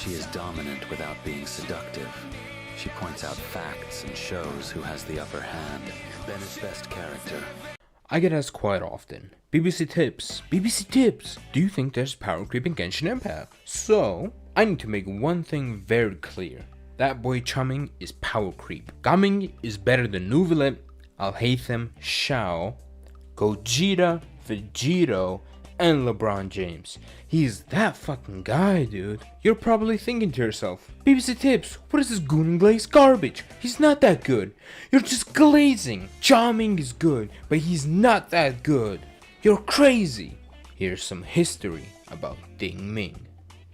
She is dominant without being seductive. She points out facts and shows who has the upper hand. Bennet Best Character. I get asked quite often, BBC Tips, do you think there's power creep in Genshin Impact? So, I need to make one thing very clear. That boy Chumming is power creep. Gaming is better than Nuvilet, Alhaitham, Shao, Gogeta, Vegito, and LeBron James. He's that fucking guy, dude. You're probably thinking to yourself, BBC Tips, what is this goon and glaze garbage? He's not that good. You're just glazing. Charming is good, but he's not that good. You're crazy. Here's some history about Ding Ming.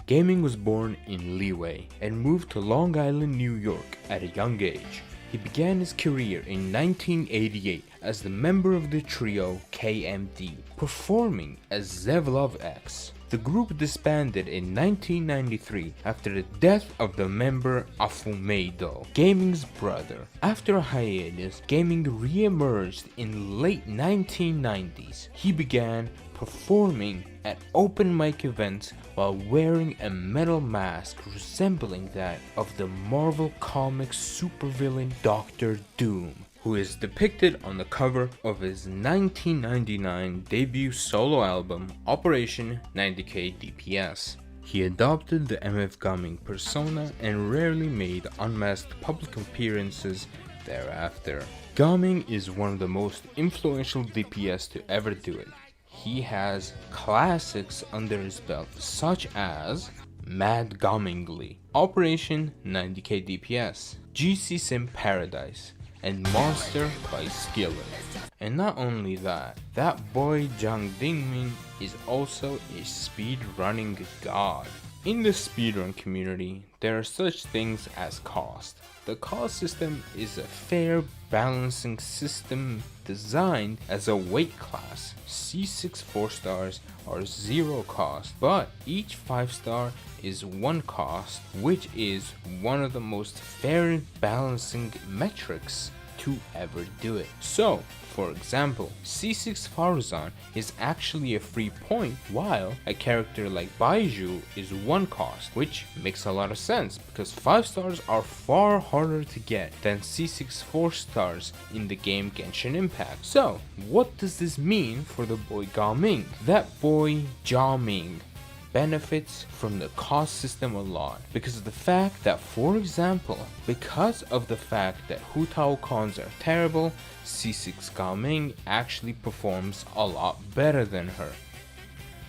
Gaming was born in Liyue and moved to Long Island, New York at a young age. He began his career in 1988 as the member of the trio KMD, performing as Zevlov X. The group disbanded in 1993 after the death of the member Afumeido, Gaming's brother. After a hiatus, Gaming re-emerged in late 1990s. He began performing at open mic events while wearing a metal mask resembling that of the Marvel Comics supervillain Doctor Doom, who is depicted on the cover of his 1999 debut solo album Operation 90K DPS. He adopted the MF Gaming persona and rarely made unmasked public appearances thereafter. Gaming is one of the most influential DPS to ever do it. He has classics under his belt such as Mad Gamingly, Operation 90K DPS, GC Sim Paradise, and Monster by Skillet. And not only that boy Jiang Dingmin is also a speedrunning god. In the speedrun community, there are such things as cost. The cost system is a fair balancing system designed as a weight class. C6 4 stars are 0 cost, but each 5 star is 1 cost, which is one of the most fair balancing metrics to ever do it. So, for example, C6 Farzan is actually a free point, while a character like Baiju is 1 cost, which makes a lot of sense because 5 stars are far harder to get than C6 4 stars in the game Genshin Impact. So, what does this mean for the boy Gaming? That boy Jaming benefits from the cost system a lot because of the fact that, for example, because of the fact that Hu Tao cons are terrible, C6 Gaming actually performs a lot better than her.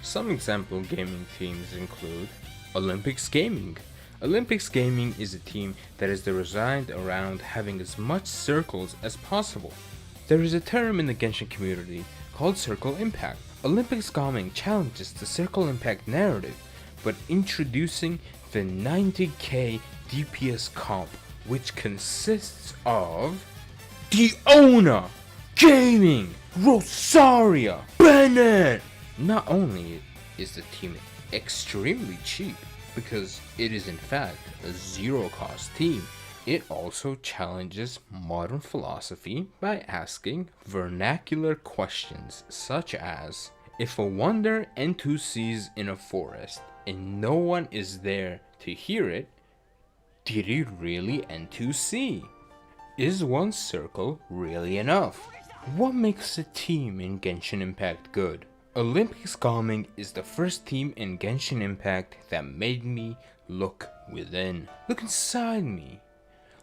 Some example gaming teams include Olympics Gaming. Olympics Gaming is a team that is designed around having as much circles as possible. There is a term in the Genshin community called Circle Impact. Olympics Gaming challenges the Circle Impact narrative, but introducing the 90K DPS comp, which consists of Diona, Gaming, Rosaria, Bennett. Not only is the team extremely cheap, because it is in fact a 0 cost team, it also challenges modern philosophy by asking vernacular questions such as, if a wonder N2Cs in a forest and no one is there to hear it, did it really N2C? Is 1 circle really enough? What makes a team in Genshin Impact good? Olympics Gaming is the first team in Genshin Impact that made me look within. Look inside me.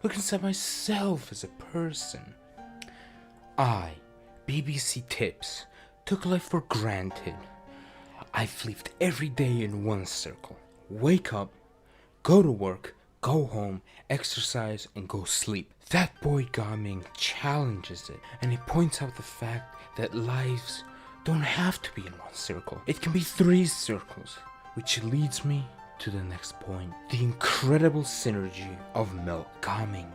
Look inside myself as a person. I, BBC Tips, took life for granted. I've lived every day in 1 circle. Wake up, go to work, go home, exercise, and go sleep. That boy Gaming challenges it, and he points out the fact that lives don't have to be in 1 circle. It can be 3 circles, which leads me to the next point, the incredible synergy of Melt Gaming.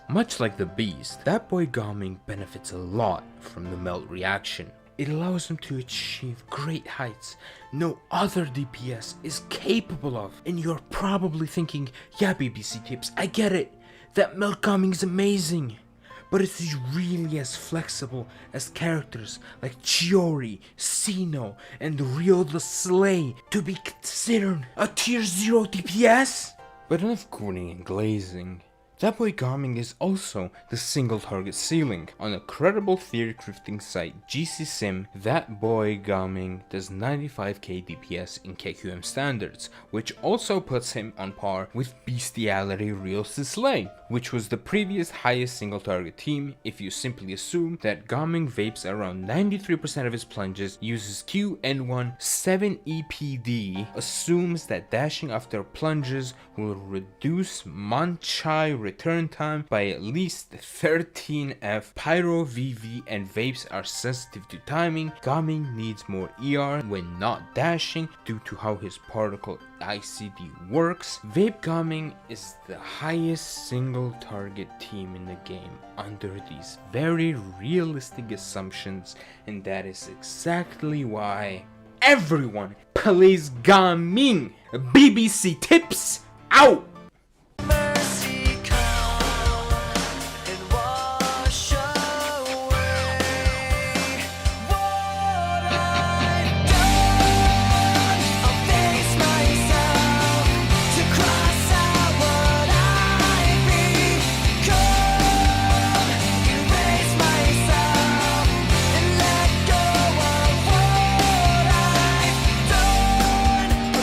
Much like the beast, that boy Gaming benefits a lot from the melt reaction. It allows him to achieve great heights no other DPS is capable of. And you're probably thinking, yeah BBC Tips, I get it, that melt Gaming is amazing, but it's really as flexible as characters like Chiori, Sino, and Ryo the Slay to be considered a tier 0 DPS? But enough cooling and glazing. That boy Gaming is also the single target ceiling. On a credible theory crafting site GC Sim, that boy Gaming does 95k DPS in KQM standards, which also puts him on par with Bestiality Rios the Slay, which was the previous highest single target team if you simply assume that Gaming vapes around 93% of his plunges, uses Q N1 7 EPD, assumes that dashing after plunges will reduce Manchai return time by at least 13f, Pyro, VV, and vapes are sensitive to timing, Gaming needs more ER when not dashing due to how his particle ICD works. Vape Gaming is the highest single target team in the game under these very realistic assumptions, and that is exactly why everyone plays Gaming. BBC tips out!